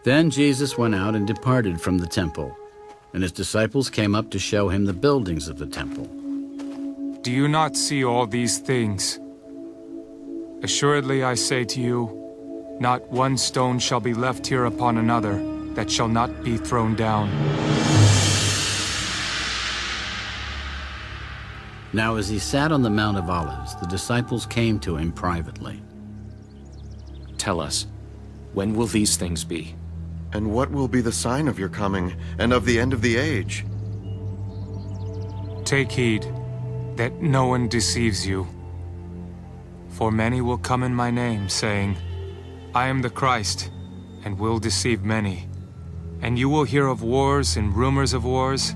Then Jesus went out and departed from the temple, and his disciples came up to show him the buildings of the temple. Do you not see all these things? Assuredly I say to you, not one stone shall be left here upon another that shall not be thrown down. Now as he sat on the Mount of Olives, the disciples came to him privately. Tell us, when will these things be? And what will be the sign of your coming and of the end of the age? Take heed that no one deceives you. For many will come in my name, saying, I am the Christ, and will deceive many. And you will hear of wars and rumors of wars.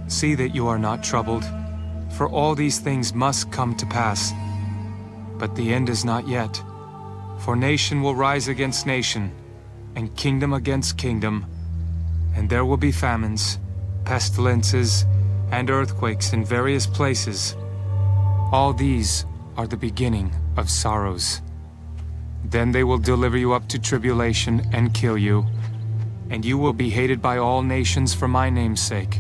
See that you are not troubled, for all these things must come to pass. But the end is not yet. For nation will rise against nation, and kingdom against kingdom, and there will be famines, pestilences, and earthquakes in various places. All these are the beginning of sorrows. Then they will deliver you up to tribulation and kill you, and you will be hated by all nations for my name's sake.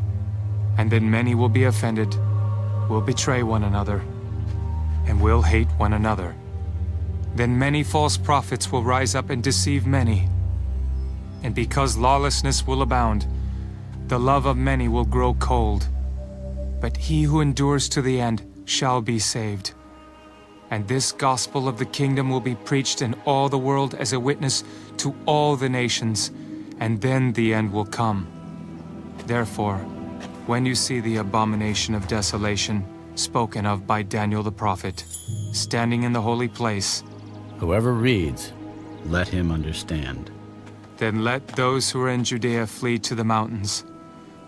And then many will be offended, will betray one another, and will hate one another. Then many false prophets will rise up and deceive many. And because lawlessness will abound, the love of many will grow cold. But he who endures to the end shall be saved. And this gospel of the kingdom will be preached in all the world as a witness to all the nations, and then the end will come. Therefore, when you see the abomination of desolation spoken of by Daniel the prophet, standing in the holy place, Whoever reads, let him understand. then let those who are in Judea flee to the mountains.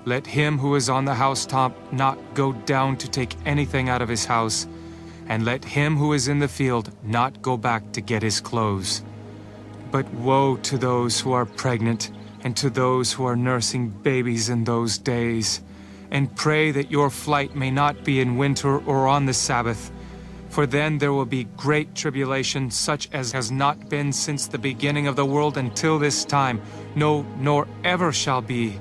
Let him who is on the housetop not go down to take anything out of his house, and let him who is in the field not go back to get his clothes. But woe to those who are pregnant, and to those who are nursing babies in those days. And pray that your flight may not be in winter or on the Sabbath, for then there will be great tribulation, such as has not been since the beginning of the world until this time, no, nor ever shall be.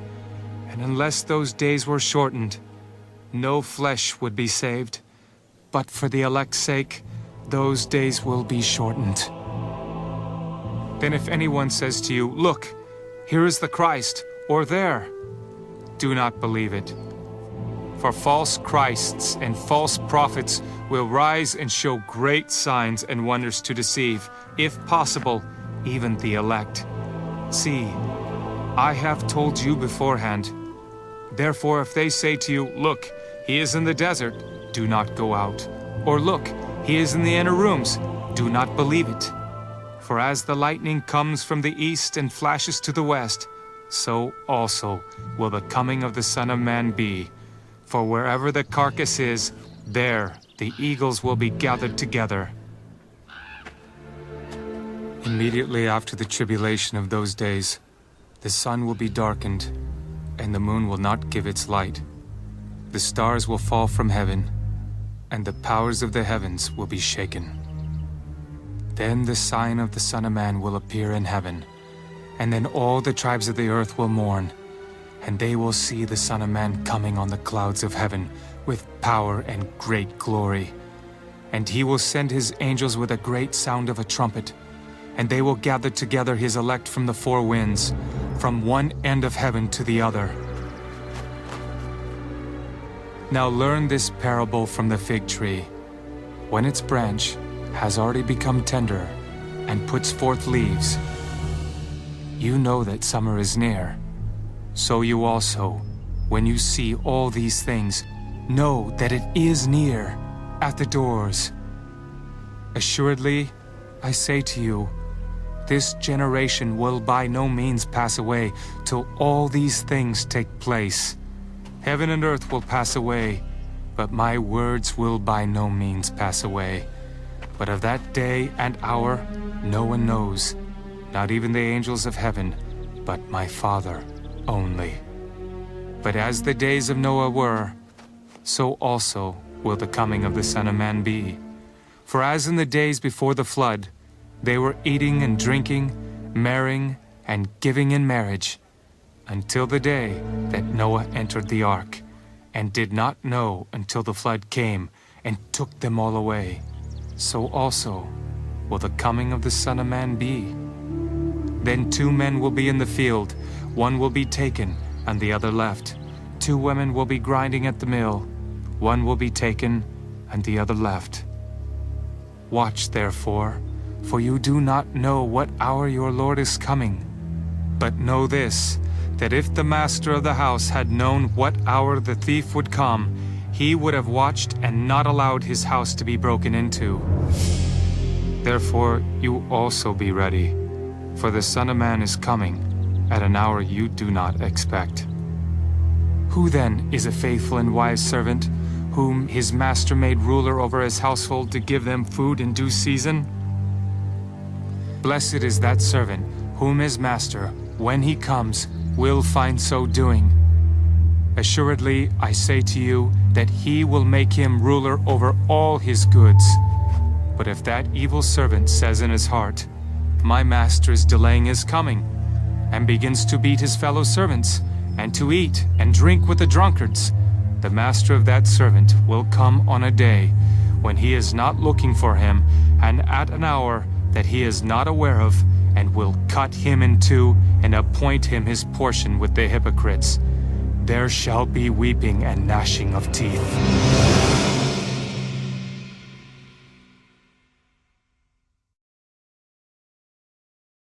And unless those days were shortened, no flesh would be saved. But for the elect's sake, those days will be shortened. Then if anyone says to you, look, here is the Christ, or there, do not believe it. For false Christs and false prophets will rise and show great signs and wonders to deceive, if possible, even the elect. See, I have told you beforehand. Therefore, if they say to you, look, he is in the desert, do not go out. Or look, he is in the inner rooms, do not believe it. For as the lightning comes from the east and flashes to the west, so also will the coming of the Son of Man be. For wherever the carcass is, there the eagles will be gathered together. Immediately after the tribulation of those days, the sun will be darkened, and the moon will not give its light. The stars will fall from heaven, and the powers of the heavens will be shaken. Then the sign of the Son of Man will appear in heaven, and then all the tribes of the earth will mourn, and they will see the Son of Man coming on the clouds of heaven with power and great glory. And he will send his angels with a great sound of a trumpet, and they will gather together his elect from the four winds, from one end of heaven to the other. Now learn this parable from the fig tree. When its branch has already become tender and puts forth leaves, you know that summer is near. So you also, when you see all these things, know that it is near, at the doors. Assuredly, I say to you, this generation will by no means pass away till all these things take place. Heaven and earth will pass away, but my words will by no means pass away. But of that day and hour no one knows, not even the angels of heaven, but my Father only. But as the days of Noah were, so also will the coming of the Son of Man be. For as in the days before the flood, they were eating and drinking, marrying, and giving in marriage, until the day that Noah entered the ark, and did not know until the flood came and took them all away. So also will the coming of the Son of Man be. Then 2 men will be in the field, one will be taken and the other left. 2 women will be grinding at the mill, one will be taken and the other left. Watch therefore, for you do not know what hour your Lord is coming. But know this, that if the master of the house had known what hour the thief would come, he would have watched and not allowed his house to be broken into. Therefore you also be ready, for the Son of Man is coming at an hour you do not expect. Who then is a faithful and wise servant, whom his master made ruler over his household to give them food in due season? Blessed is that servant, whom his master, when he comes, will find so doing. Assuredly, I say to you that he will make him ruler over all his goods. But if that evil servant says in his heart, my master is delaying his coming, and begins to beat his fellow servants, and to eat and drink with the drunkards, the master of that servant will come on a day when he is not looking for him, and at an hour that he is not aware of, and will cut him in two, and appoint him his portion with the hypocrites. There shall be weeping and gnashing of teeth.